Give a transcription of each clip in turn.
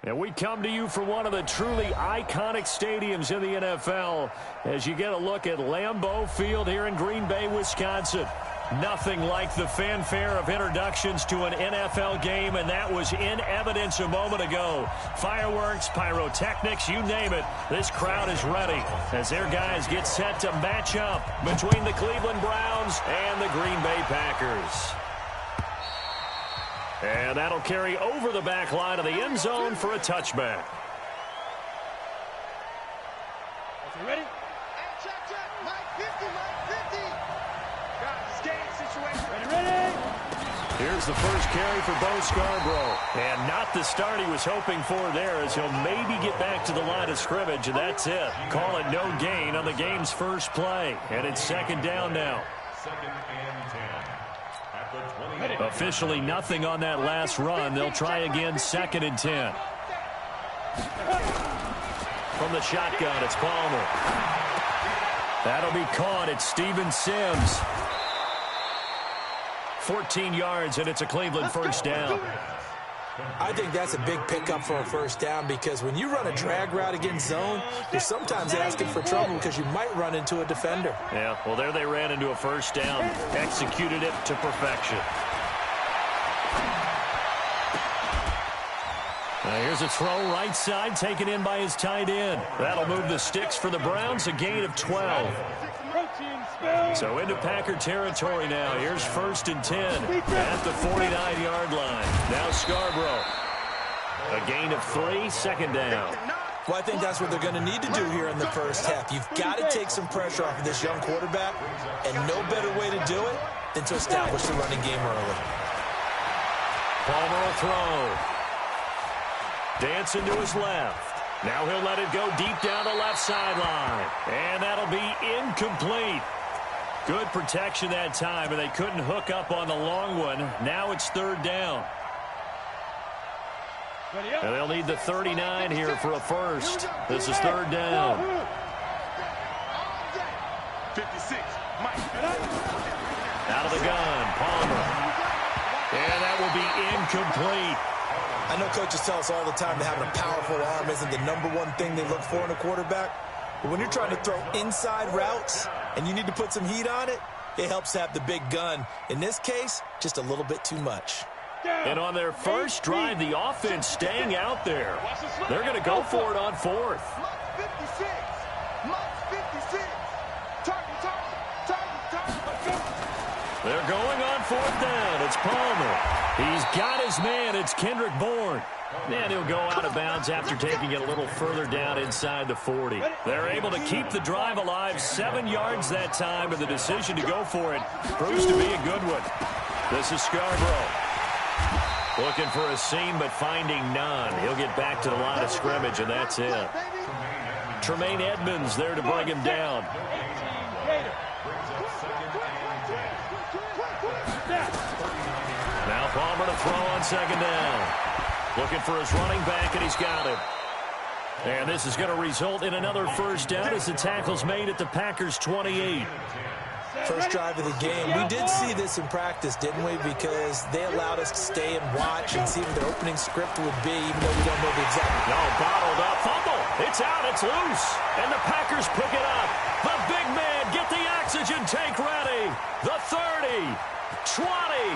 And we come to you from one of the truly iconic stadiums in the NFL as you get a look at Lambeau Field here in Green Bay, Wisconsin. Nothing like the fanfare of introductions to an NFL game, and that was in evidence a moment ago. Fireworks, pyrotechnics, you name it. This crowd is ready as their guys get set to match up between the Cleveland Browns and the Green Bay Packers. And that'll carry over the back line of the end zone for a touchback. Ready? Check. Mike 50, Mike 50. Got this game situation. Ready? Here's the first carry for Bo Scarborough. And not the start he was hoping for there, as he'll maybe get back to the line of scrimmage, and that's it. Call it no gain on the game's first play. And it's second down now. Second and 10. Officially nothing on that last run. They'll try again, second and 10. From the shotgun, it's Palmer. That'll be caught. It's Steven Sims. 14 yards, and it's a Cleveland first down. I think that's a big pickup for a first down because when you run a drag route against zone, you're sometimes asking for trouble because you might run into a defender. Yeah, well, there they ran into a first down, executed it to perfection. Now here's a throw right side, taken in by his tight end. That'll move the sticks for the Browns, a gain of 12. So into Packer territory now. Here's first and 10 at the 49-yard line. Now Scarborough. A gain of 3, second down. Well, I think that's what they're going to need to do here in the first half. You've got to take some pressure off of this young quarterback, and no better way to do it than to establish the running game early. Palmer will throw. Dancing to his left. Now he'll let it go deep down the left sideline. And that'll be incomplete. Good protection that time, and they couldn't hook up on the long one. Now it's third down. And they'll need the 39 here for a first. This is third down. 56, Mike. Out of the gun, Palmer. And that will be incomplete. I know coaches tell us all the time that having a powerful arm isn't the #1 thing they look for in a quarterback. But when you're trying to throw inside routes and you need to put some heat on it, it helps to have the big gun. In this case, just a little bit too much. And on their first drive, the offense staying out there. They're going to go for it on fourth. Mike 56. Mike 56. Target. They're going on fourth down. It's Palmer. He's got his man. It's Kendrick Bourne. And he'll go out of bounds after taking it a little further down inside the 40. They're able to keep the drive alive, 7 yards that time, and the decision to go for it proves to be a good one. This is Scarborough. Looking for a seam, but finding none. He'll get back to the line of scrimmage, and that's it. Tremaine Edmonds there to bring him down. Now Palmer to throw on second down. Looking for his running back, and he's got him. And this is going to result in another first down as the tackle's made at the Packers' 28. First drive of the game. We did see this in practice, didn't we? Because they allowed us to stay and watch and see what their opening script would be, even though we don't know the exact. No, bottled up. Fumble. It's out. It's loose. And the Packers pick it up. The big man, get the oxygen tank ready. The 30, 20,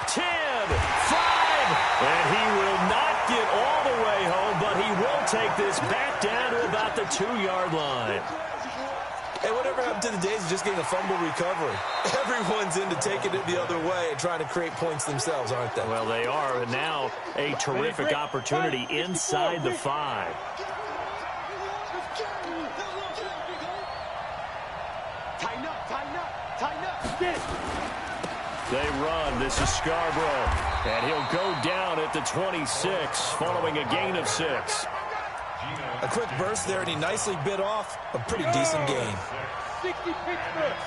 10, 5. And he will not get all the way home, but he will take this back down to about the 2-yard line. Hey, whatever happened to the days of just getting a fumble recovery? Everyone's into taking it the other way and trying to create points themselves, aren't they? Well, they are, and now a terrific opportunity inside the 5. Tighten up. Get it. They run. This is Scarborough, and he'll go down at the 26 following a gain of 6. A quick burst there, and he nicely bit off a pretty decent gain. 60 Pittsburgh.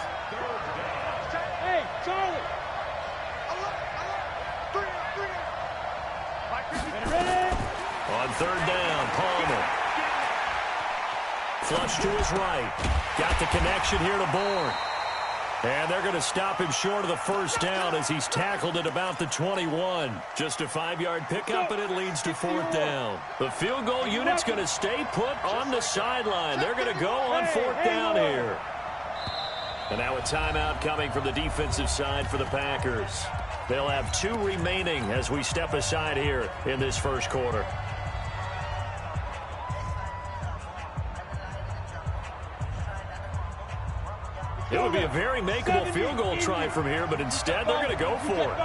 Hey, Charlie. Ready? On third down, Palmer. Flush to his right. Got the connection here to Bourne. And they're going to stop him short of the first down as he's tackled at about the 21. Just a 5-yard pickup, and it leads to 4th down. The field goal unit's going to stay put on the sideline. They're going to go on 4th down here. And now a timeout coming from the defensive side for the Packers. They'll have 2 remaining as we step aside here in this first quarter. It would be a very makeable field goal try from here, but instead they're going to go for it.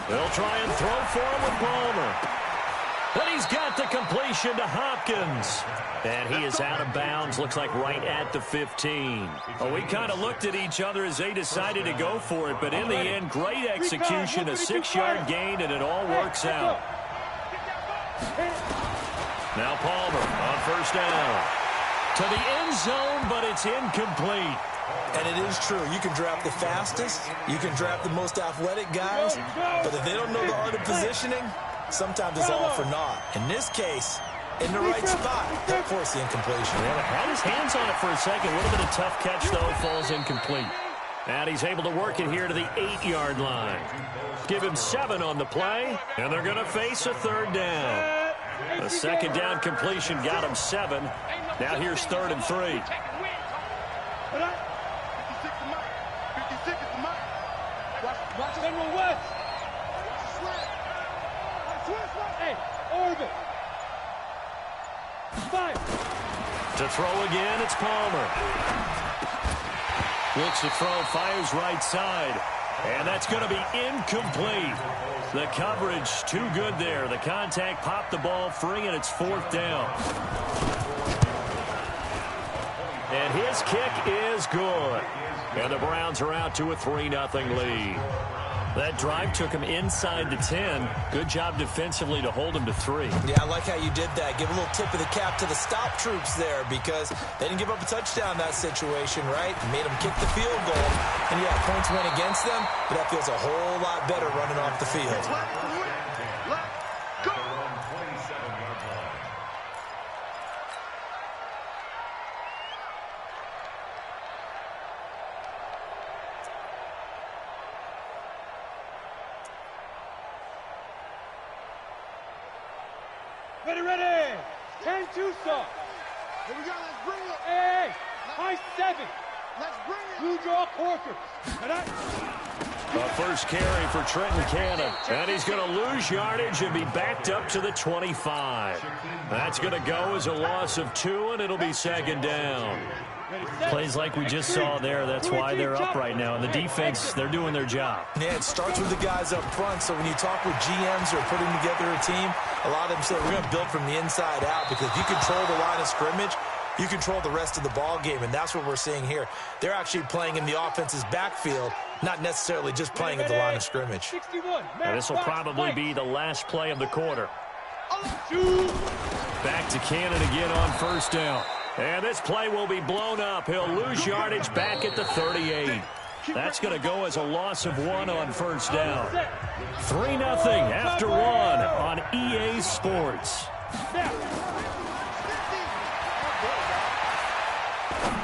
They'll try and throw for him with Palmer. And he's got the completion to Hopkins. And he is out of bounds, looks like right at the 15. Well, we kind of looked at each other as they decided to go for it, but in the end, great execution, a 6-yard gain, and it all works out. Now Palmer on first down. To the end zone, but it's incomplete. And it is true. You can draft the fastest. You can draft the most athletic guys. But if they don't know the art of positioning, sometimes it's all for naught. In this case, in the right spot, they'll force the incompletion. Yeah, had his hands on it for a second. A little bit of tough catch, though, falls incomplete. And he's able to work it here to the 8-yard line. Give him 7 on the play, and they're going to face a 3rd down. The 2nd down completion got him 7. Now here's 3rd and 3. Watch General West. Hey, Orbit. 5. To throw again, it's Palmer. Looks to throw, fires right side. And that's going to be incomplete. The coverage too good there. The contact popped the ball free, and it's 4th down. And his kick is good. And the Browns are out to a 3-0 lead. That drive took him inside the 10. Good job defensively to hold him to 3. Yeah, I like how you did that. Give a little tip of the cap to the stop troops there because they didn't give up a touchdown in that situation, right? Made them kick the field goal. And, yeah, points went against them, but that feels a whole lot better running off the field. Ready. 10 Tucson. Here we go, let's bring it. Hey, high 7. Let's bring it. Blue draw Corker. A first carry for Trenton Cannon. And he's going to lose yardage and be backed up to the 25. That's going to go as a loss of 2, and it'll be 2nd down. Plays like we just saw there. That's why they're up right now. And the defense, they're doing their job. Yeah, it starts with the guys up front. So when you talk with GMs or putting together a team, a lot of them say we're going to build from the inside out because if you control the line of scrimmage, you control the rest of the ball game, and that's what we're seeing here. They're actually playing in the offense's backfield, not necessarily just playing at the line of scrimmage. This will probably be the last play of the quarter. Back to Cannon again on first down. And this play will be blown up. He'll lose yardage back at the 38. That's going to go as a loss of 1 on first down. 3-0 after 1 on EA Sports.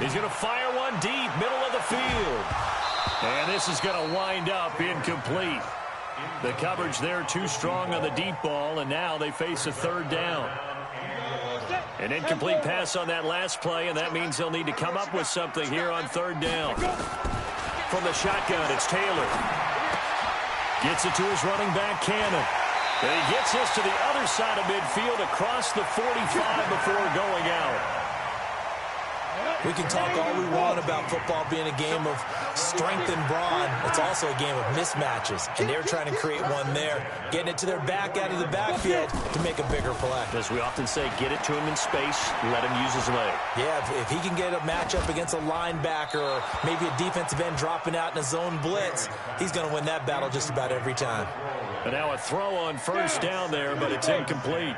He's going to fire one deep, middle of the field. And this is going to wind up incomplete. The coverage there too strong on the deep ball, and now they face a 3rd down. An incomplete pass on that last play, and that means they'll need to come up with something here on 3rd down. From the shotgun, it's Taylor. Gets it to his running back, Cannon. And he gets this to the other side of midfield across the 45 before going out. We can talk all we want about football being a game of strength and brawn. It's also a game of mismatches, and they're trying to create one there, getting it to their back out of the backfield to make a bigger play. As we often say, get it to him in space, let him use his leg. Yeah, if he can get a matchup against a linebacker or maybe a defensive end dropping out in a zone blitz, he's going to win that battle just about every time. And now a throw on first down there, but it's incomplete.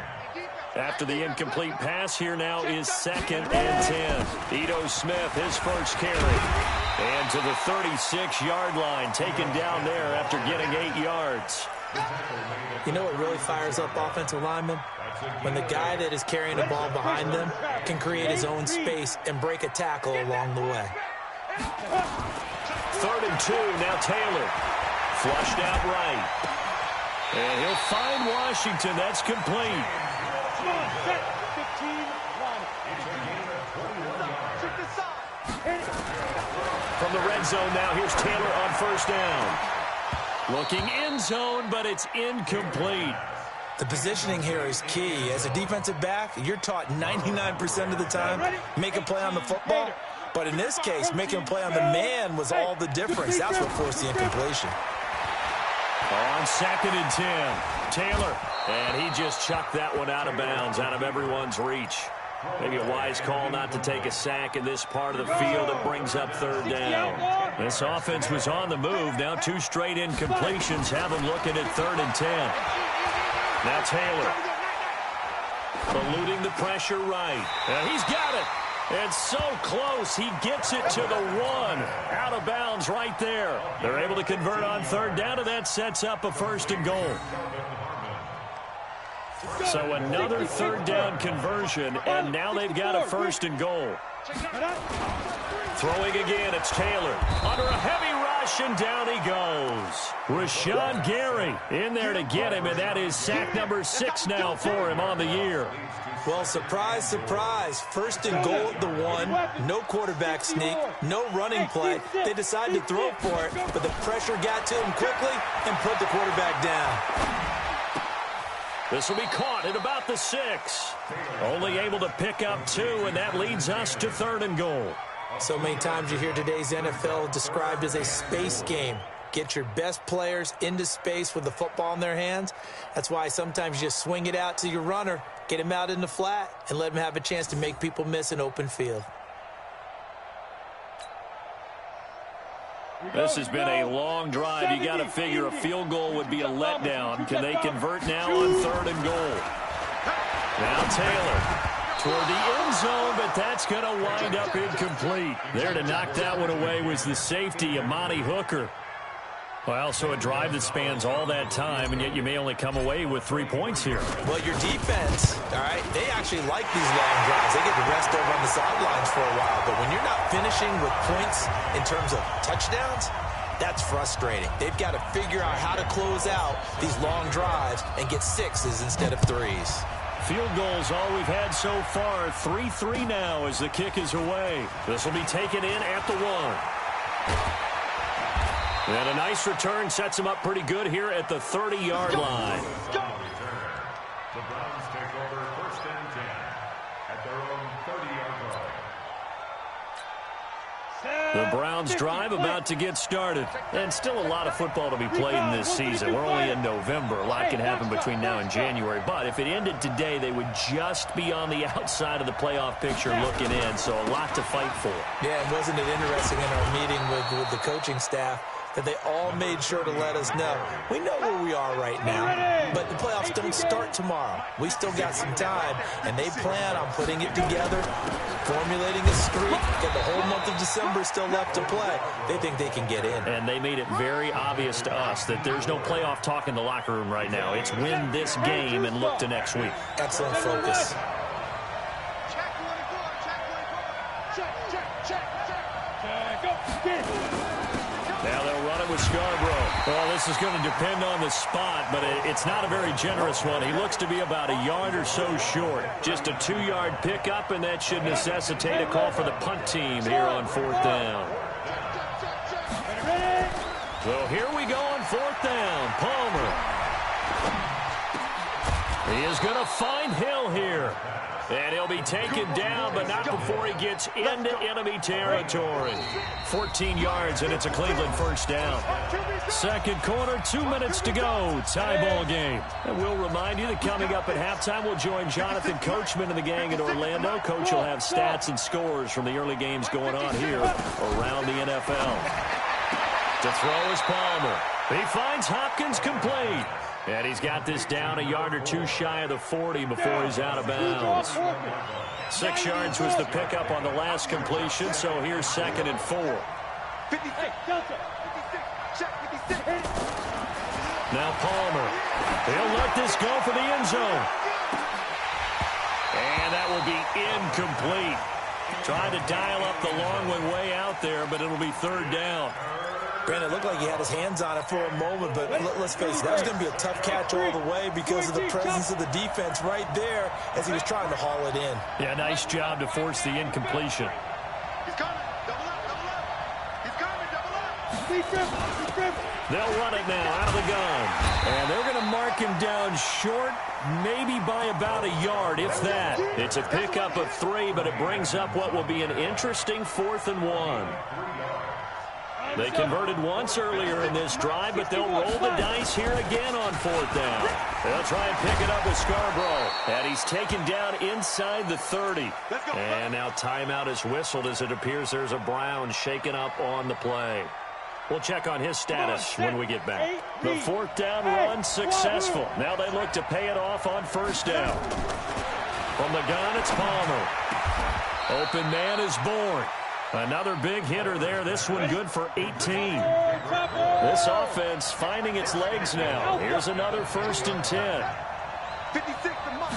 After the incomplete pass, here now is 2nd and 10. Ito Smith, his first carry. And to the 36-yard line, taken down there after getting 8 yards. You know what really fires up offensive linemen? When the guy that is carrying the ball behind them can create his own space and break a tackle along the way. 3rd and 2, now Taylor. Flushed out right. And he'll find Washington. That's complete. Come on, set. 15, line. From the red zone now, here's Taylor on 1st down. Looking end zone, but it's incomplete. The positioning here is key. As a defensive back, you're taught 99% of the time, make a play on the football. But in this case, making a play on the man was all the difference. That's what forced the incompletion. On 2nd and 10, Taylor. And he just chucked that one out of bounds, out of everyone's reach. Maybe a wise call not to take a sack in this part of the field. It brings up 3rd down. This offense was on the move. Now 2 straight incompletions have them looking at 3rd and 10. Now Taylor. Eluding the pressure right. And he's got it. It's so close. He gets it to the 1. Out of bounds right there. They're able to convert on 3rd down, and that sets up a 1st and goal. So another 3rd down conversion, and now they've got a 1st and goal. Throwing again, it's Taylor. Under a heavy rush, and down he goes. Rashawn Gary in there to get him, and that is sack number 6 now for him on the year. Well, surprise, surprise. 1st and goal at the 1. No quarterback sneak. No running play. They decided to throw for it, but the pressure got to him quickly and put the quarterback down. This will be caught at about the 6. Only able to pick up 2, and that leads us to 3rd and goal. So many times you hear today's NFL described as a space game. Get your best players into space with the football in their hands. That's why sometimes you just swing it out to your runner, get him out in the flat, and let him have a chance to make people miss an open field. This has been a long drive. You got to figure a field goal would be a letdown. Can they convert now on 3rd and goal? Now Taylor toward the end zone, but that's going to wind up incomplete. There to knock that one away was the safety, Amani Hooker. Well, so a drive that spans all that time, and yet you may only come away with 3 points here. Well, your defense, all right, they actually like these long drives. They get to rest over on the sidelines for a while. But when you're not finishing with points in terms of touchdowns, that's frustrating. They've got to figure out how to close out these long drives and get 6s instead of 3s. Field goals all we've had so far. 3-3 now as the kick is away. This will be taken in at the 1. And a nice return sets him up pretty good here at the 30-yard line. The Browns take over 1st and 10 at their own 30-yard line. The Browns drive about to get started. And still a lot of football to be played in this season. We're only in November. A lot can happen between now and January. But if it ended today, they would just be on the outside of the playoff picture looking in. So a lot to fight for. Yeah, and wasn't it interesting in our meeting with the coaching staff that they all made sure to let us know. We know where we are right now, but the playoffs don't start tomorrow. We still got some time, and they plan on putting it together, formulating a streak, get the whole month of December still left to play. They think they can get in. And they made it very obvious to us that there's no playoff talk in the locker room right now. It's win this game and look to next week. Excellent focus. Now they'll run it with Scarborough. Well, this is going to depend on the spot, but it's not a very generous one. He looks to be about a yard or so short. Just a 2-yard pickup, and that should necessitate a call for the punt team here on 4th down. So here we go on 4th down. Palmer. He is going to find Hill here. And he'll be taken down, but not before he gets into enemy territory. 14 yards, and it's a Cleveland 1st down. 2nd quarter, 2 minutes to go. Tie ball game. And we'll remind you that coming up at halftime, we'll join Jonathan Coachman and the gang in Orlando. Coach will have stats and scores from the early games going on here around the NFL. To throw is Palmer. He finds Hopkins complete. And he's got this down a yard or 2 shy of the 40 before he's out of bounds. 6 yards was the pickup on the last completion, so here's 2nd and 4. Now Palmer. He'll let this go for the end zone. And that will be incomplete. Trying to dial up the long one way out there, but it'll be third down. Brandon, it looked like he had his hands on it for a moment, but let's face it, that was going to be a tough catch all the way because of the presence of the defense right there as he was trying to haul it in. Yeah, nice job to force the incompletion. He's coming. Double up, double up. He's coming, double up. They'll run it now out of the gun. And they're going to mark him down short, maybe by about a yard, if that. It's a pickup of 3, but it brings up what will be an interesting 4th and 1. They converted once earlier in this drive, but they'll roll the dice here again on 4th down. They'll try and pick it up with Scarborough. And he's taken down inside the 30. And now timeout is whistled as it appears there's a Brown shaken up on the play. We'll check on his status when we get back. The 4th down run successful. Now they look to pay it off on 1st down. From the gun, it's Palmer. Open man is Bourne. Another big hitter there. This one good for 18. This offense finding its legs now. Here's another 1st and 10. 56 to Mike.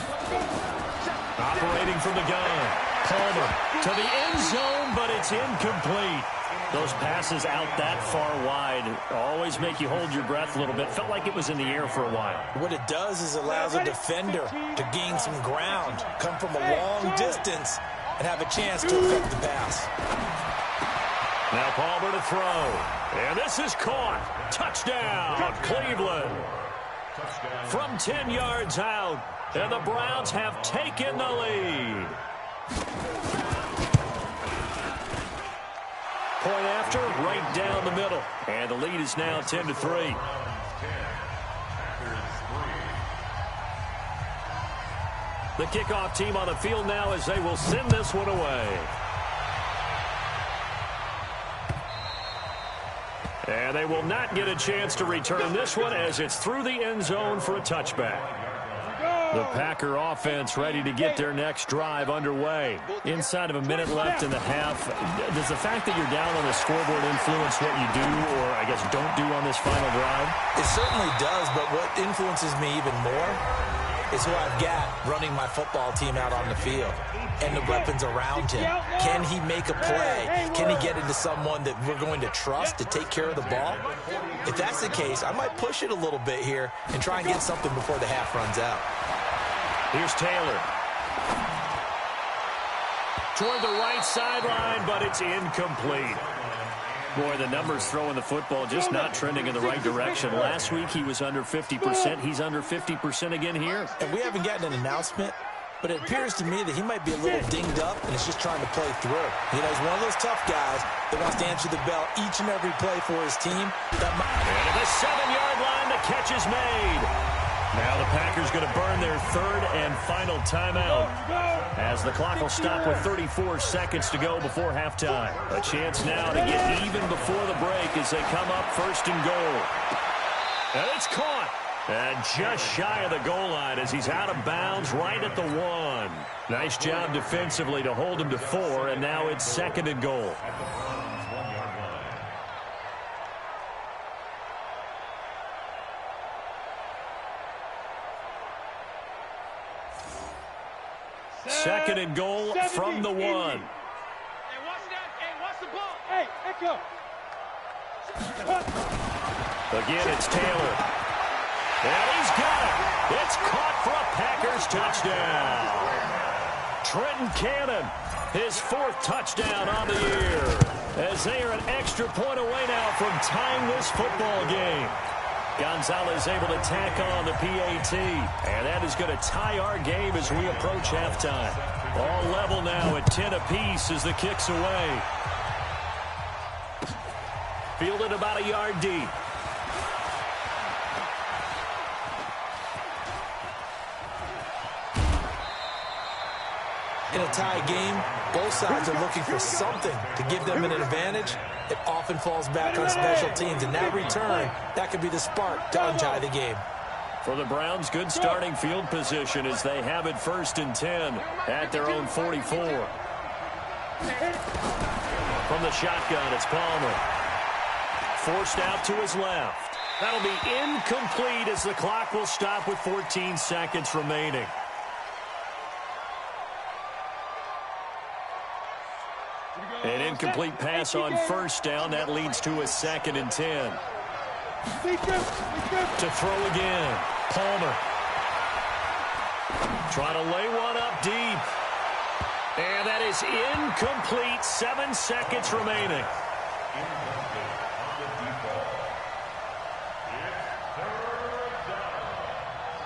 Operating from the gun. Palmer to the end zone, but it's incomplete. Those passes out that far wide always make you hold your breath a little bit. Felt like it was in the air for a while. What it does is allows a defender to gain some ground, come from a long distance, and have a chance to affect the pass. Now Palmer to throw. And this is caught. Touchdown, Cleveland. From 10 yards out, and the Browns have taken the lead. Point after, right down the middle. And the lead is now 10-3. The kickoff team on the field now as they will send this one away. And they will not get a chance to return this one as it's through the end zone for a touchback. The Packer offense ready to get their next drive underway. Inside of a minute left in the half, does the fact that you're down on the scoreboard influence what you do or, I guess, don't do on this final drive? It certainly does, but what influences me even more is who I've got running my football team out on the field and the weapons around him. Can he make a play? Can he get into someone that we're going to trust to take care of the ball? If that's the case, I might push it a little bit here and try and get something before the half runs out. Here's Taylor. Toward the right sideline, but it's incomplete. Boy, the numbers throwing the football just not trending in the right direction. Last week he was under 50%. He's under 50% again here. And we haven't gotten an announcement, but it appears to me that he might be a little dinged up and is just trying to play through. You know, he's one of those tough guys that wants to answer the bell each and every play for his team. And at the 7-yard line, the catch is made. Now the Packers going to burn their 3rd and final timeout as the clock will stop with 34 seconds to go before halftime. A chance now to get even before the break as they come up 1st and goal. And it's caught. And just shy of the goal line as he's out of bounds right at the 1. Nice job defensively to hold him to 4, and now it's 2nd and goal. Second and goal from the 1. Hey, watch that. Hey, watch the ball. Hey, Echo. Again, it's Taylor. And he's got it. It's caught for a Packers touchdown. Trenton Cannon, his 4th touchdown on the year. As they are an extra point away now from tying this football game. Gonzalez able to tack on the PAT. And that is going to tie our game as we approach halftime. All level now at 10 apiece as the kick's away. Fielded about a yard deep. In a tie game, both sides are looking for something to give them an advantage. It often falls back on special teams. In that return, that could be the spark to untie the game. For the Browns, good starting field position as they have it 1st and 10 at their own 44. From the shotgun, it's Palmer. Forced out to his left. That'll be incomplete as the clock will stop with 14 seconds remaining. An incomplete pass on first down. That leads to a 2nd and 10. To throw again. Palmer. Trying to lay one up deep. And that is incomplete. 7 seconds remaining.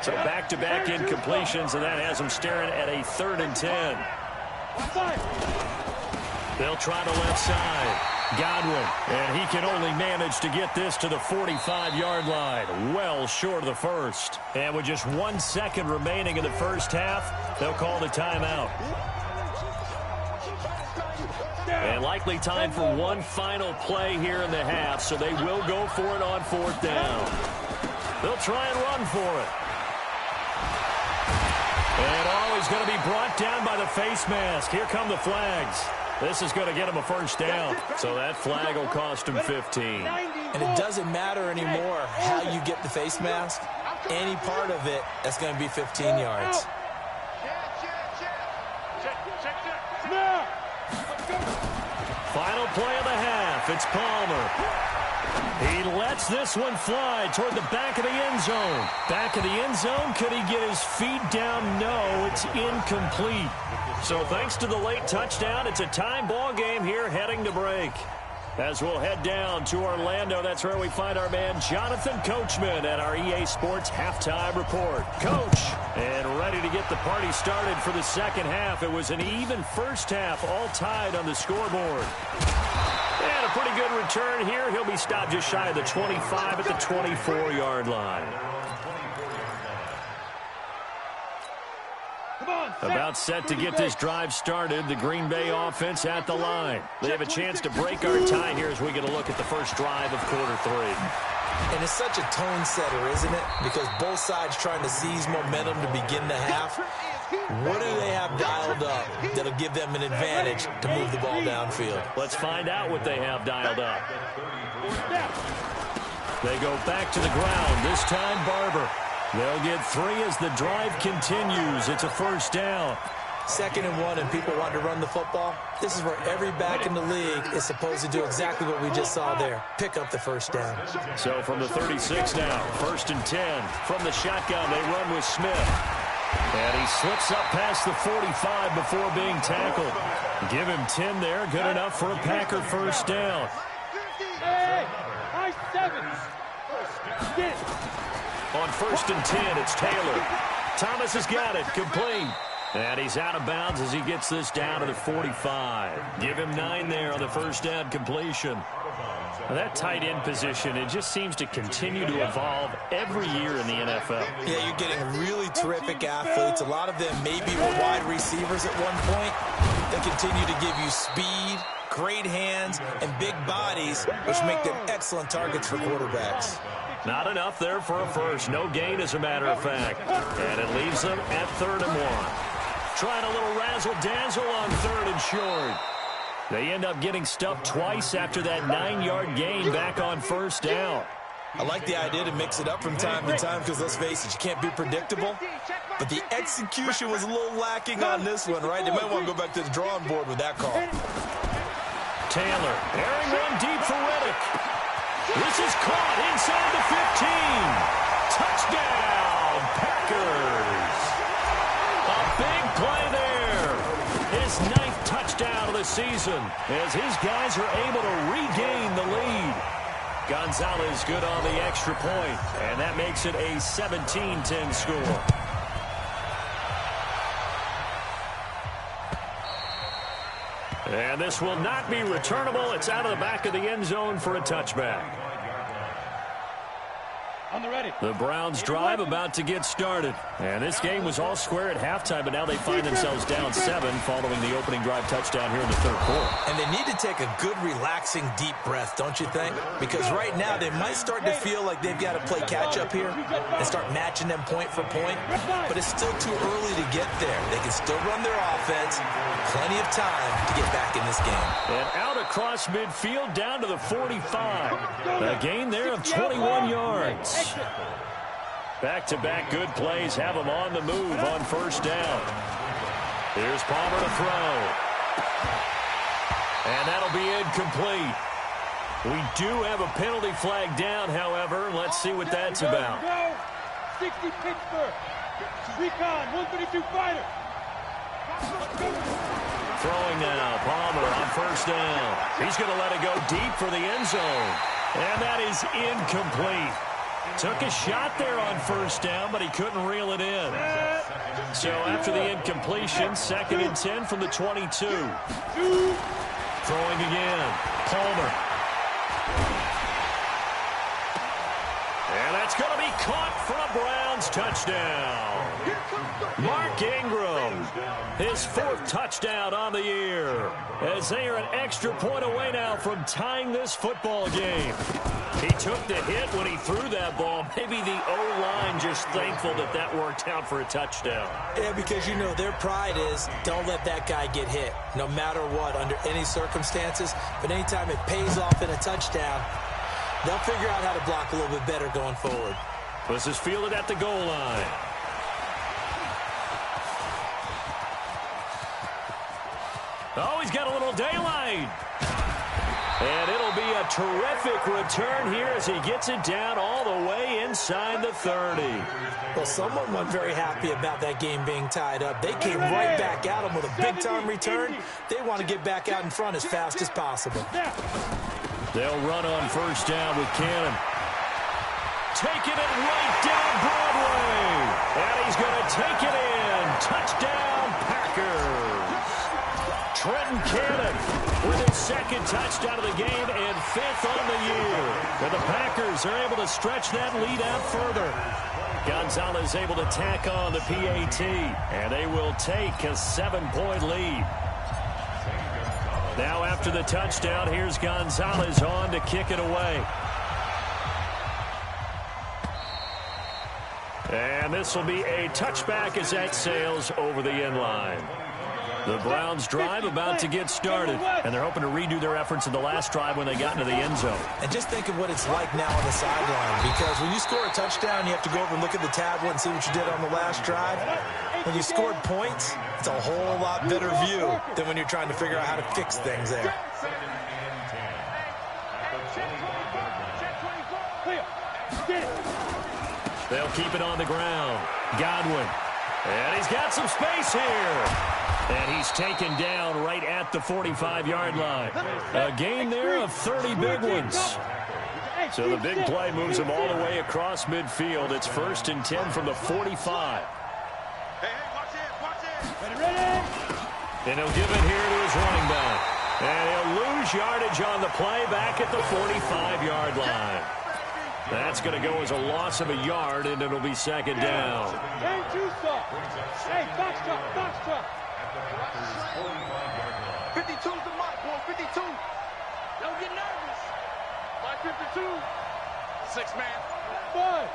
So back-to-back incompletions, and that has them staring at a 3rd and 10. They'll try the left side. Godwin, and he can only manage to get this to the 45-yard line. Well short of the first. And with just 1 second remaining in the first half, they'll call the timeout. And likely time for one final play here in the half, so they will go for it on 4th down. They'll try and run for it. And he's going to be brought down by the face mask. Here come the flags. This is going to get him a first down. So that flag will cost him 15. And it doesn't matter anymore how you get the face mask. Any part of it, that's going to be 15 yards. Final play of the half. It's Palmer. He lets this one fly toward the back of the end zone. Back of the end zone. Could he get his feet down? No, it's incomplete. So thanks to the late touchdown, it's a time ball game here heading to break. As we'll head down to Orlando, that's where we find our man Jonathan Coachman at our EA Sports Halftime Report. Coach, and ready to get the party started for the second half. It was an even first half, all tied on the scoreboard. And a pretty good return here. He'll be stopped just shy of the 25 at the 24-yard line. About set to get this drive started. The Green Bay offense at the line. They have a chance to break our tie here as we get a look at the first drive of quarter 3. And it's such a tone setter, isn't it? Because both sides trying to seize momentum to begin the half. What do they have dialed up that'll give them an advantage to move the ball downfield? Let's find out what they have dialed up. They go back to the ground. This time, Barber. They'll get 3 as the drive continues. It's a first down. 2nd and 1, and people want to run the football. This is where every back in the league is supposed to do exactly what we just saw there. Pick up the first down. So from the 36 now, 1st and 10. From the shotgun, they run with Smith. And he slips up past the 45 before being tackled. Give him 10 there. Good enough for a Packer first down. Hey, high 7. Get. On 1st and 10, it's Taylor. Thomas has got it. Complete. And he's out of bounds as he gets this down to the 45. Give him 9 there on the first down completion. Now that tight end position, it just seems to continue to evolve every year in the NFL. Yeah, you're getting really terrific athletes. A lot of them maybe were wide receivers at one point. They continue to give you speed, great hands, and big bodies, which make them excellent targets for quarterbacks. Not enough there for a first. No gain, as a matter of fact. And it leaves them at 3rd and 1. Trying a little razzle-dazzle on 3rd and short. They end up getting stuffed twice after that 9-yard gain back on first down. I like the idea to mix it up from time to time because, let's face it, you can't be predictable. But the execution was a little lacking on this one, right? They might want to go back to the drawing board with that call. Taylor, airing one deep for Riddick. This is caught inside the 15. Touchdown, Packers. A big play there. His 9th touchdown of the season as his guys are able to regain the lead. Gonzalez good on the extra point, and that makes it a 17-10 score. And this will not be returnable. It's out of the back of the end zone for a touchback. On the ready. The Browns drive about to get started. And this game was all square at halftime, but now they find themselves down 7 following the opening drive touchdown here in the 3rd quarter. And they need to take a good, relaxing, deep breath, don't you think? Because right now they might start to feel like they've got to play catch-up here and start matching them point for point. But it's still too early to get there. They can still run their offense. Plenty of time to get back in this game. And out of across midfield down to the 45. A gain there of 21 yards. Back-to-back good plays have them on the move on first down. Here's Palmer to throw. And that'll be incomplete. We do have a penalty flag down, however. Let's see what that's about. 60 Pittsburgh. Recon, 132 fighter. Throwing now, Palmer on first down. He's going to let it go deep for the end zone. And that is incomplete. Took a shot there on first down, but he couldn't reel it in. So after the incompletion, 2nd and 10 from the 22. Throwing again, Palmer. And that's going to be caught for a Browns touchdown. Mark Ingram, his 4th touchdown on the year, as they are an extra point away now from tying this football game. He took the hit when he threw that ball. Maybe the O-line just thankful that that worked out for a touchdown. Yeah, because you know their pride is don't let that guy get hit, no matter what, under any circumstances. But anytime it pays off in a touchdown, they'll figure out how to block a little bit better going forward. This is fielded at the goal line. Oh, he's got a little daylight. And it'll be a terrific return here as he gets it down all the way inside the 30. Well, someone wasn't very happy about that game being tied up. They came right back at him with a big-time return. They want to get back out in front as fast as possible. They'll run on first down with Cannon. Taking it right down Broadway. And he's going to take it in. Touchdown, Packers. Trenton Cannon with his 2nd touchdown of the game and 5th on the year. And the Packers are able to stretch that lead out further. Gonzalez able to tack on the PAT. And they will take a 7-point lead. Now after the touchdown, here's Gonzalez on to kick it away. And this will be a touchback as that sails over the end line. The Browns drive about to get started, and they're hoping to redo their efforts in the last drive when they got into the end zone. And just think of what it's like now on the sideline, because when you score a touchdown, you have to go over and look at the tablet and see what you did on the last drive. When you scored points, it's a whole lot better view than when you're trying to figure out how to fix things there. They'll keep it on the ground. Godwin. And he's got some space here. And he's taken down right at the 45-yard line. A gain there of 30 big ones. So the big play moves him all the way across midfield. It's 1st and 10 from the 45. And he'll give it here to his running back. And he'll lose yardage on the play back at the 45-yard line. That's going to go as a loss of a yard, and it'll be 2nd down. Hey, box truck. 52's the mark, boy. 52. Don't get nervous. My 52. 6-man. 5.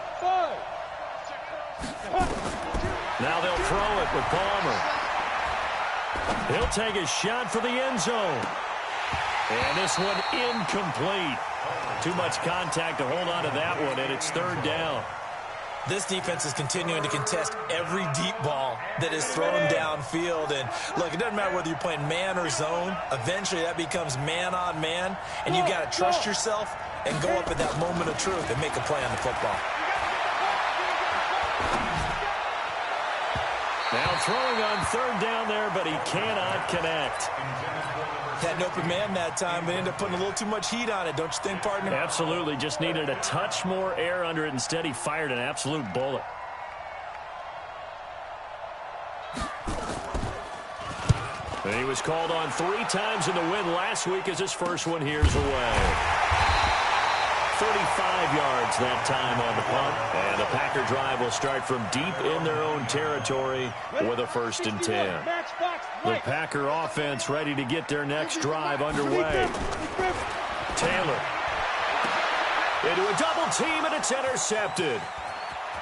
Now they'll throw it with Palmer. He'll take a shot for the end zone. And this one incomplete. Too much contact to hold on to that one, and it's 3rd down. This defense is continuing to contest every deep ball that is thrown downfield. And, look, it doesn't matter whether you're playing man or zone. Eventually, that becomes man-on-man, and you've got to trust yourself and go up at that moment of truth and make a play on the football. Now throwing on 3rd down there, but he cannot connect. Had an open man that time, but ended up putting a little too much heat on it, don't you think, partner? Absolutely. Just needed a touch more air under it. Instead, he fired an absolute bullet. And he was called on 3 times in the win last week as his first one here's away. 35 yards that time on the punt. And the Packer drive will start from deep in their own territory with a 1st and 10. The Packer offense ready to get their next drive underway. Taylor into a double team, and it's intercepted.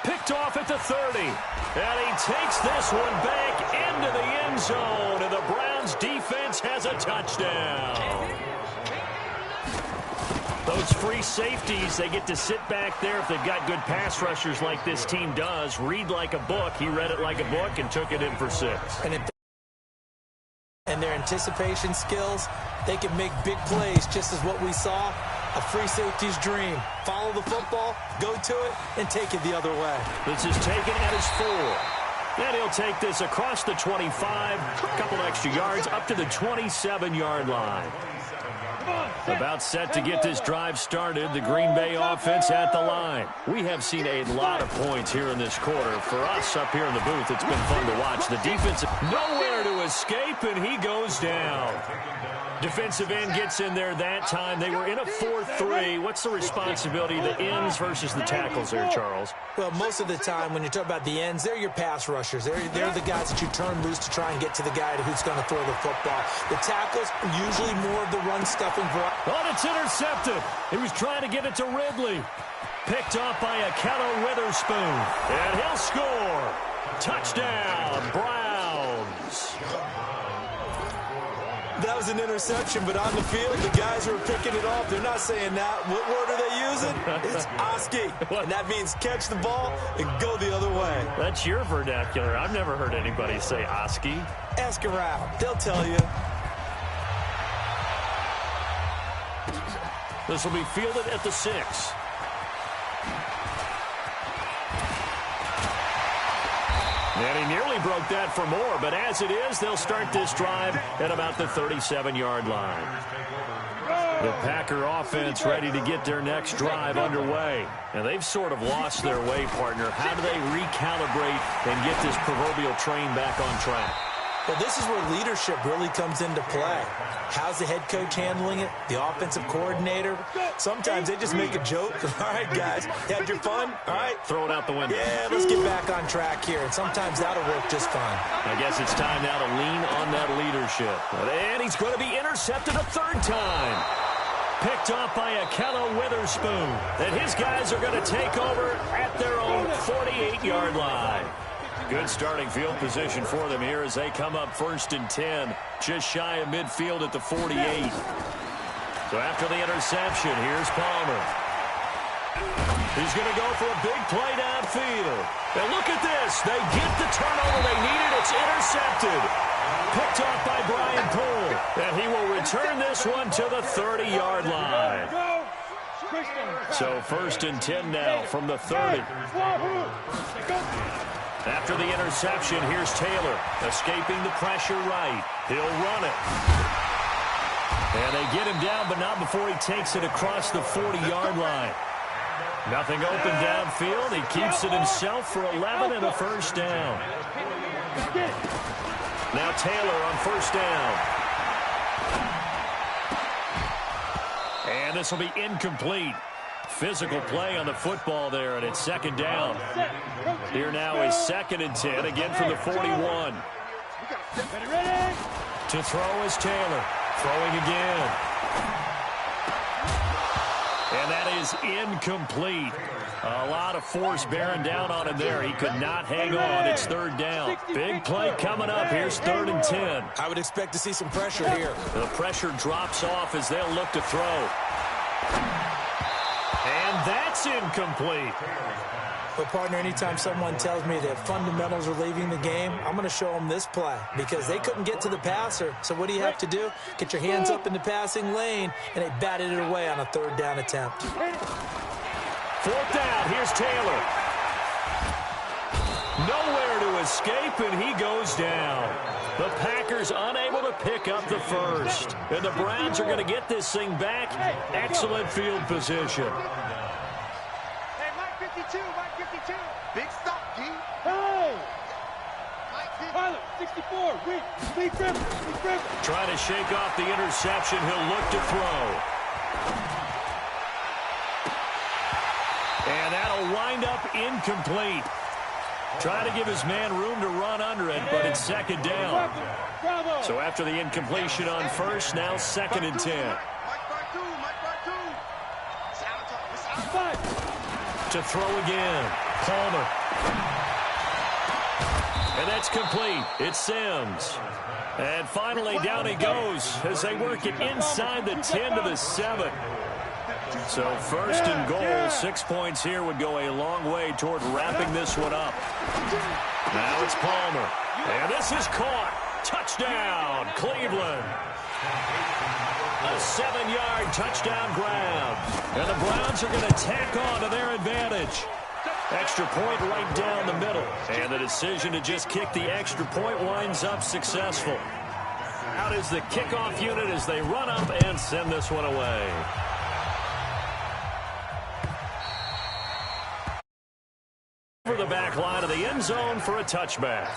Picked off at the 30. And he takes this one back into the end zone, and the Browns defense has a touchdown. Those free safeties, they get to sit back there if they've got good pass rushers like this team does. Read like a book. He read it like a book and took it in for 6. And their anticipation skills, they can make big plays, just as what we saw. A free safety's dream. Follow the football, go to it, and take it the other way. This is taken at his 4. And he'll take this across the 25, a couple extra yards, up to the 27-yard line. About set to get this drive started, the Green Bay offense at the line. We have seen a lot of points here in this quarter. For us up here in the booth, it's been fun to watch. The defense nowhere to escape, and he goes down. Defensive end gets in there that time. They were in a 4-3. What's the responsibility, the ends versus the tackles there, Charles? Well, most of the time when you talk about the ends, they're your pass rushers. They're the guys that you turn loose to try and get to the guy who's going to throw the football. The tackles, usually more of the run-stuffing variety. Oh, it's intercepted. He was trying to get it to Ridley. Picked off by Akello Witherspoon. And he'll score. Touchdown, Browns. That was an interception, but on the field, the guys who are picking it off, they're not saying that. What word are they using? It's Oski. And that means catch the ball and go the other way. That's your vernacular. I've never heard anybody say Oski. Ask around. They'll tell you. This will be fielded at the 6. And he nearly broke that for more, but as it is, they'll start this drive at about the 37-yard line. The Packer offense ready to get their next drive underway. And they've sort of lost their way, partner. How do they recalibrate and get this proverbial train back on track? Well, this is where leadership really comes into play. How's the head coach handling it? The offensive coordinator? Sometimes they just make a joke. All right, guys, you had your fun? All right. Throw it out the window. Yeah, let's get back on track here. And sometimes that'll work just fine. I guess it's time now to lean on that leadership. And he's going to be intercepted a 3rd time. Picked off by Akello Witherspoon. And his guys are going to take over at their own 48-yard line. Good starting field position for them here as they come up 1st and 10. Just shy of midfield at the 48. So after the interception, here's Palmer. He's going to go for a big play downfield. And look at this. They get the turnover they needed. It's intercepted. Picked off by Brian Poole. And he will return this one to the 30-yard line. So 1st and 10 now from the 30. After the interception, here's Taylor, escaping the pressure right. He'll run it. And they get him down, but not before he takes it across the 40-yard line. Nothing open downfield. He keeps it himself for 11 and a 1st down. Now Taylor on 1st down. And this will be incomplete. Physical play on the football there, and it's 2nd down. Here now is 2nd and 10, again from the 41. To throw is Taylor. Throwing again. And that is incomplete. A lot of force bearing down on him there. He could not hang on. It's 3rd down. Big play coming up. Here's 3rd and 10. I would expect to see some pressure here. The pressure drops off as they'll look to throw. And that's incomplete. But, partner, anytime someone tells me that fundamentals are leaving the game, I'm going to show them this play because they couldn't get to the passer. So what do you have to do? Get your hands up in the passing lane, and they batted it away on a 3rd down attempt. 4th down. Here's Taylor. Nowhere to escape, and he goes down. The Packers unable to pick up the 1st. And the Browns are going to get this thing back. Excellent field position. Hey, Mike 52, Mike 52. Big stop, G. Hey! Mike 50. Pilot, 64, Lee Griffin. Trying to shake off the interception. He'll look to throw. And that'll wind up incomplete. Trying to give his man room to run under it, but it's 2nd down. So after the incompletion on 1st, now 2nd and 10. To throw again. Palmer. And that's complete. It's Sims. And finally down he goes as they work it inside the 10 to the 7. So first and goal, 6 points here would go a long way toward wrapping this one up. Now it's Palmer. And this is caught. Touchdown, Cleveland. A 7-yard touchdown grab. And the Browns are going to tack on to their advantage. Extra point right down the middle. And the decision to just kick the extra point winds up successful. Out is the kickoff unit as they run up and send this one away. Over the back line of the end zone for a touchback.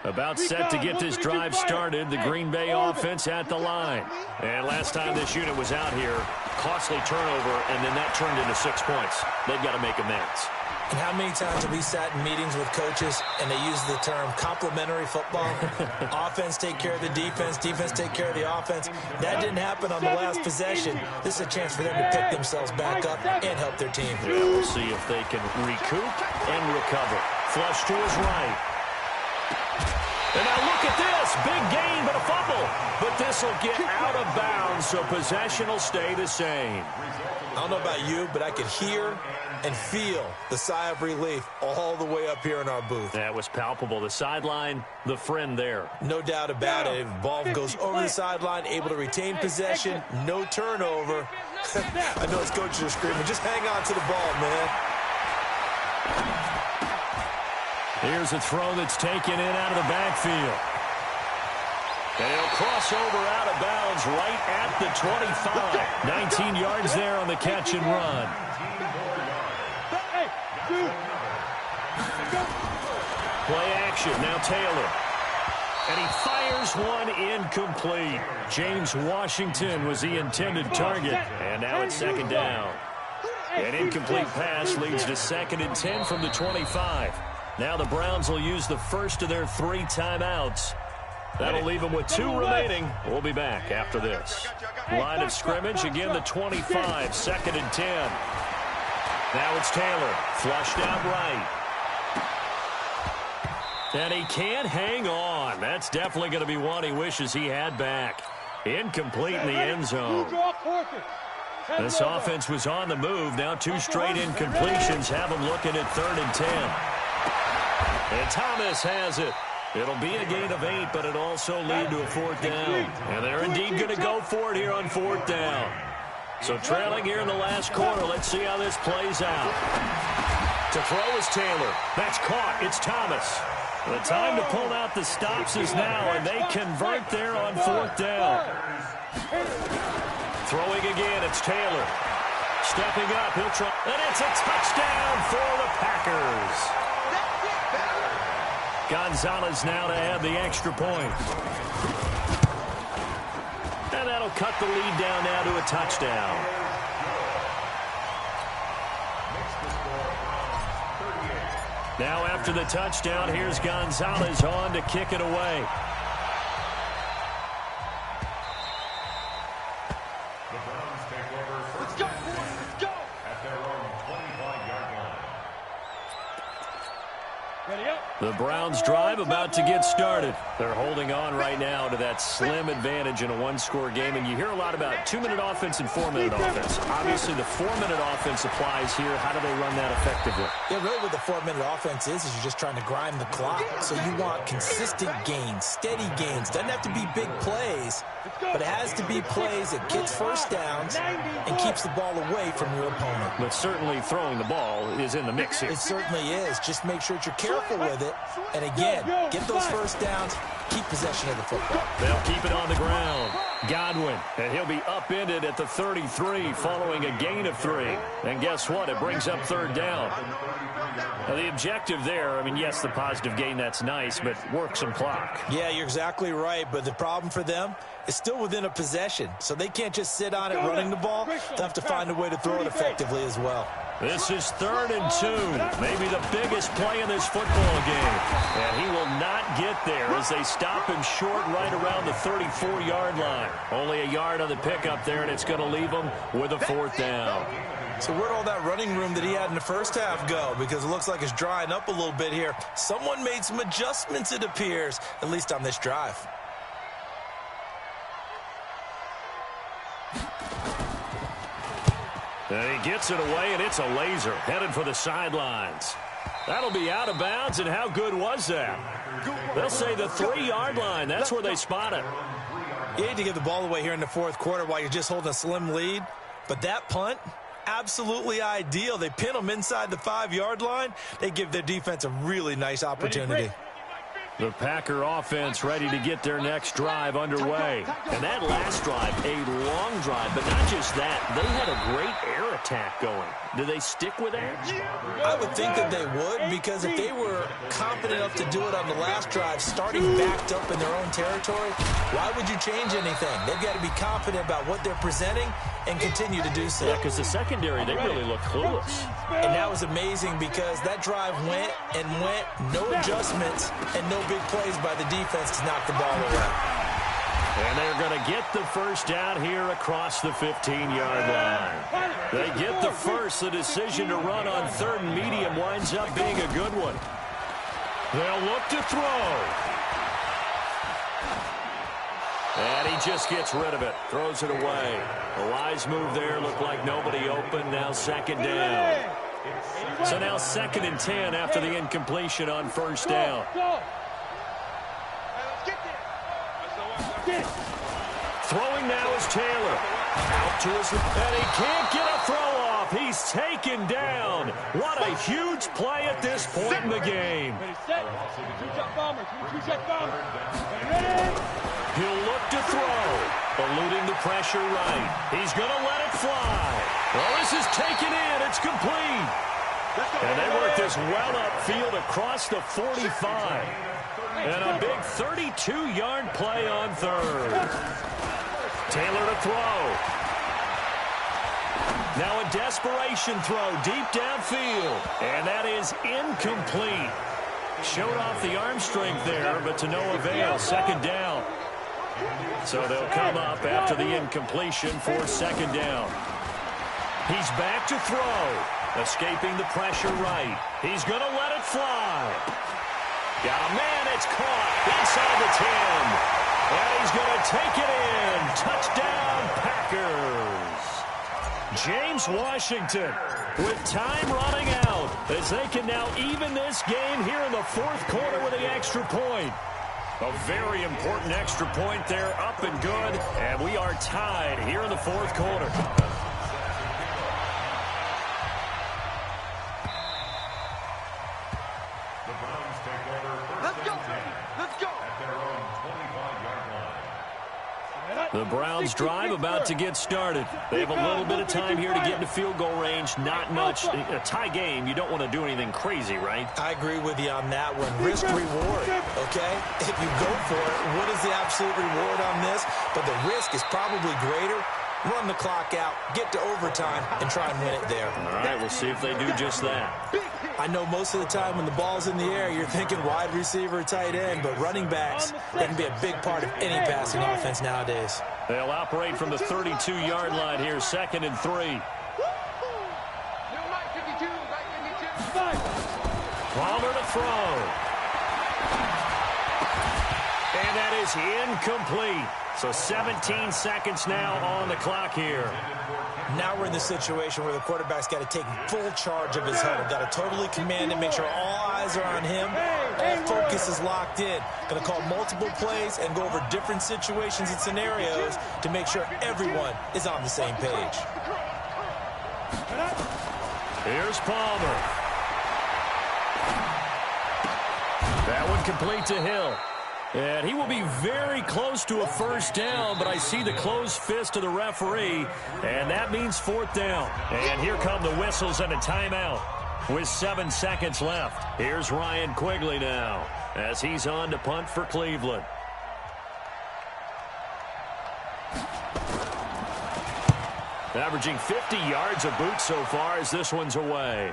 About set to get this drive started, the Green Bay offense at the line. And last time this unit was out here, costly turnover, and then that turned into 6 points. They've got to make amends. And how many times have we sat in meetings with coaches and they use the term complementary football? Offense take care of the defense, defense take care of the offense. That didn't happen on the last possession. This is a chance for them to pick themselves back up and help their team. Yeah, we'll see if they can recoup and recover. Flush to his right. And now look at this. Big gain, but a fumble. But this will get out of bounds, so possession will stay the same. I don't know about you, but I could hear and feel the sigh of relief all the way up here in our booth. That was palpable. The sideline, the friend there. No doubt about it. If the ball goes over the sideline, able to retain possession, no turnover. I know his coaches are screaming, just hang on to the ball, man. Here's a throw that's taken in out of the backfield. And he'll cross over out of bounds right at the 25. 19 yards there on the catch and run. Play action. Now Taylor. And he fires one incomplete. James Washington was the intended target. And now it's second down. An incomplete pass leads to 2nd and 10 from the 25. Now the Browns will use the first of their 3 timeouts. That'll leave them with 2 remaining. We'll be back after this. Line of scrimmage, again the 25, 2nd and 10. Now it's Taylor, flushed out right. And he can't hang on. That's definitely going to be one he wishes he had back. Incomplete in the end zone. This offense was on the move. Now 2 straight incompletions have them looking at 3rd and 10. And Thomas has it. It'll be a gain of 8, but it'll also lead to a 4th down. And they're indeed going to go for it here on 4th down. So trailing here in the last quarter. Let's see how this plays out. To throw is Taylor. That's caught. It's Thomas. The time to pull out the stops is now, and they convert there on 4th down. Throwing again, it's Taylor. Stepping up, he'll try. And it's a touchdown for the Packers. Gonzalez now to add the extra point. And that'll cut the lead down now to a touchdown. Now after the touchdown, here's Gonzalez on to kick it away. The Browns take over. Let's go, boys, let's go! At their own 25-yard line. Ready up. The Browns drive about to get started. They're holding on right now to that slim advantage in a 1-score game. And you hear a lot about 2-minute offense and 4-minute offense. Obviously, the 4-minute offense applies here. How do they run that effectively? Yeah, really what the 4-minute offense is you're just trying to grind the clock. So you want consistent gains, steady gains. Doesn't have to be big plays, but it has to be plays that gets first downs and keeps the ball away from your opponent. But certainly throwing the ball is in the mix here. It certainly is. Just make sure that you're careful with it. And again, get those first downs, keep possession of the football. They'll keep it on the ground. Godwin, and he'll be upended at the 33 following a gain of 3. And guess what? It brings up 3rd down. Now, the objective there, I mean, yes, the positive gain, that's nice, but work some clock. Yeah, you're exactly right, but the problem for them is still within a possession, so they can't just sit on it running the ball. They'll have to find a way to throw it effectively as well. This is 3rd and 2, maybe the biggest play in this football game. And he will not get there as they stop him short right around the 34-yard line. Only a yard on the pickup there, and it's going to leave him with a 4th down. So where'd all that running room that he had in the first half go? Because it looks like it's drying up a little bit here. Someone made some adjustments, it appears, at least on this drive. And he gets it away, and it's a laser headed for the sidelines. That'll be out of bounds, and how good was that? They'll say the 3-yard line. That's where they spot it. You hate to give the ball away here in the fourth quarter while you're just holding a slim lead, but that punt, absolutely ideal. They pin them inside the 5-yard line. They give their defense a really nice opportunity. The Packer offense ready to get their next drive underway. And that last drive, a long drive, but not just that. They had a great air attack going. Do they stick with that? I would think that they would, because if they were confident enough to do it on the last drive, starting backed up in their own territory, why would you change anything? They've got to be confident about what they're presenting and continue to do so. Yeah, because the secondary, they really look clueless. And that was amazing because that drive went and went, no adjustments and no big plays by the defense to knock the ball away. And they're going to get the first down here across the 15-yard line. They get the first. The decision to run on 3rd and medium winds up being a good one. They'll look to throw. And he just gets rid of it. Throws it away. A wise move there. Looked like nobody open. Now 2nd down. So now 2nd and 10 after the incompletion on 1st down. Throwing now is Taylor. Out to his... And he can't get a throw off. He's taken down. What a huge play at this point in the game. He'll look to throw. Eluding the pressure right. He's going to let it fly. Well, this is taken in. It's complete. And they work this well upfield across the 45. And a big 32-yard play on 3rd. Taylor to throw. Now a desperation throw deep downfield. And that is incomplete. Showed off the arm strength there, but to no avail. 2nd down. So they'll come up after the incompletion for 2nd down. He's back to throw. Escaping the pressure right. He's going to let it fly. Got a man, it's caught inside the 10. And he's going to take it in. Touchdown, Packers. James Washington with time running out as they can now even this game here in the 4th quarter with the extra point. A very important extra point there, up and good. And we are tied here in the 4th quarter. The Browns drive about to get started. They have a little bit of time here to get into field goal range. Not much. A tie game, you don't want to do anything crazy, right? I agree with you on that one. Risk reward, okay? If you go for it, what is the absolute reward on this? But the risk is probably greater. Run the clock out, get to overtime, and try and win it there. All right, we'll see if they do just that. I know most of the time when the ball's in the air, you're thinking wide receiver, tight end, but running backs, that can be a big part of any passing offense nowadays. They'll operate from the 32-yard line here, 2nd and 3. Palmer to throw. And that is incomplete. So 17 seconds now on the clock here. Now we're in the situation where the quarterback's got to take full charge of his huddle. Got to totally command it, make sure all eyes are on him. All focus is locked in. Going to call multiple plays and go over different situations and scenarios to make sure everyone is on the same page. Here's Palmer. That one complete to Hill. And he will be very close to a first down, but I see the closed fist of the referee, and that means 4th down. And here come the whistles and a timeout with 7 seconds left. Here's Ryan Quigley now as he's on to punt for Cleveland. Averaging 50 yards a boot so far as this one's away.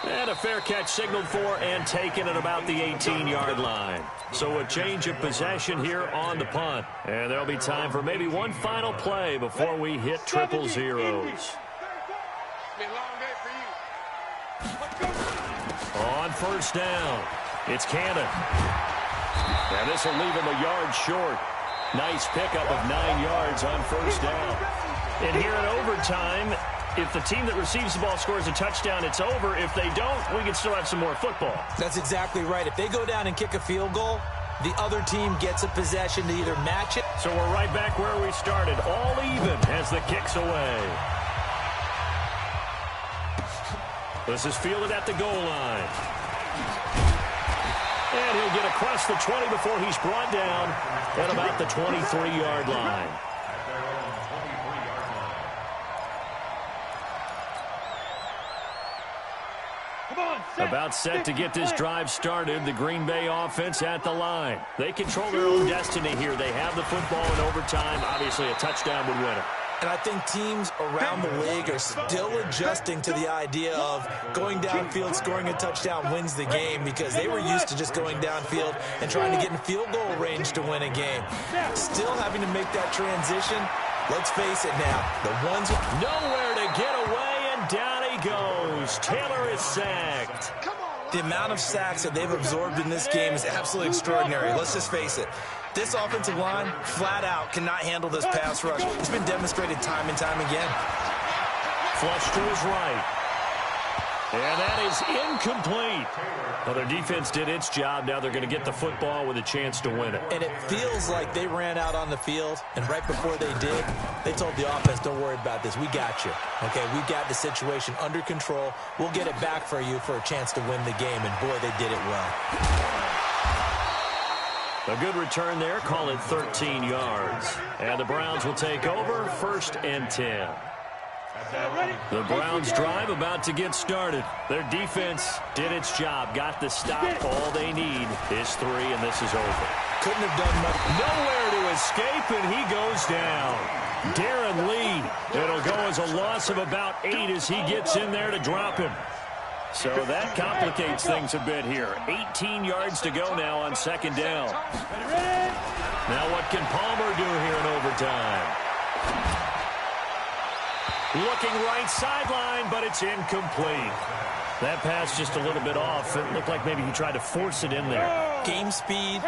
And a fair catch signaled for and taken at about the 18-yard line. So a change of possession here on the punt. And there'll be time for maybe one final play before we hit triple zeros. be a long day for you. On first down, it's Cannon. And this will leave him a yard short. Nice pickup of 9 yards on first down. And here in overtime, if the team that receives the ball scores a touchdown, it's over. If they don't, we can still have some more football. That's exactly right. If they go down and kick a field goal, the other team gets a possession to either match it. So we're right back where we started, all even as the kick's away. This is fielded at the goal line. And he'll get across the 20 before he's brought down at about the 23-yard line. About set to get this drive started, the Green Bay offense at the line. They control their own destiny here. They have the football in overtime. Obviously, a touchdown would win it. And I think teams around the league are still adjusting to the idea of going downfield, scoring a touchdown wins the game, because they were used to just going downfield and trying to get in field goal range to win a game. Still having to make that transition. Let's face it now, the ones nowhere to get away, and down he goes. Taylor is sacked. The amount of sacks that they've absorbed in this game is absolutely extraordinary. Let's just face it. This offensive line, flat out, cannot handle this pass rush. It's been demonstrated time and time again. Flush to his right. And that is incomplete. Well, their defense did its job. Now they're going to get the football with a chance to win it. And it feels like they ran out on the field, and right before they did, they told the offense, don't worry about this. We got you. Okay, we got the situation under control. We'll get it back for you for a chance to win the game. And, boy, they did it well. A good return there. Call it 13 yards. And the Browns will take over, 1st and 10. The Browns drive about to get started. Their defense did its job, got the stop. All they need is 3, and this is over. Couldn't have done much. Nowhere to escape, and he goes down. Darren Lee. It'll go as a loss of about 8 as he gets in there to drop him. So that complicates things a bit here. 18 yards to go now on 2nd down. Now what can Palmer do here in overtime? Looking right sideline, but it's incomplete. That pass just a little bit off. It looked like maybe he tried to force it in there. Game speed,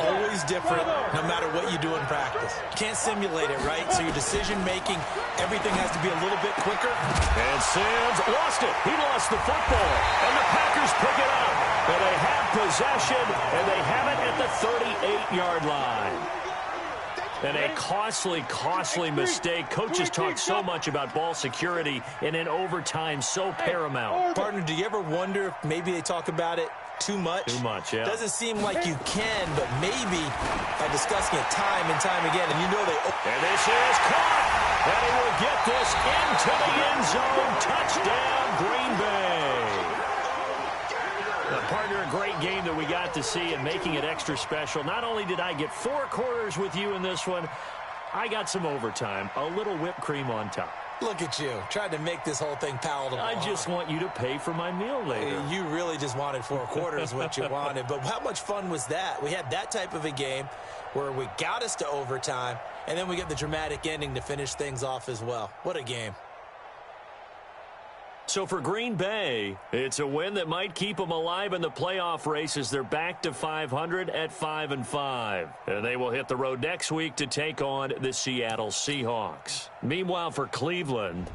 always different, no matter what you do in practice. You can't simulate it, right? So your decision-making, everything has to be a little bit quicker. And Sims lost it. He lost the football. And the Packers pick it up. And they have possession, and they have it at the 38-yard line. And a costly, costly mistake. Coaches talk so much about ball security, and in overtime, so paramount. Partner, do you ever wonder if maybe they talk about it too much? Too much, yeah. Doesn't seem like you can, but maybe by discussing it time and time again, and you know they... And this is caught, and he will get this into the end zone. Touchdown, Green Bay. Partner, a great game that we got to see, and making it extra special. Not only did I get 4 quarters with you in this one, I got some overtime, a little whipped cream on top. Look at you, trying to make this whole thing palatable. I just want you to pay for my meal later. You really just wanted 4 quarters, what you wanted. But how much fun was that? We had that type of a game where we got us to overtime, and then we get the dramatic ending to finish things off as well. What a game. So for Green Bay, it's a win that might keep them alive in the playoff race as they're back to 500 at 5-5. And they will hit the road next week to take on the Seattle Seahawks. Meanwhile, for Cleveland,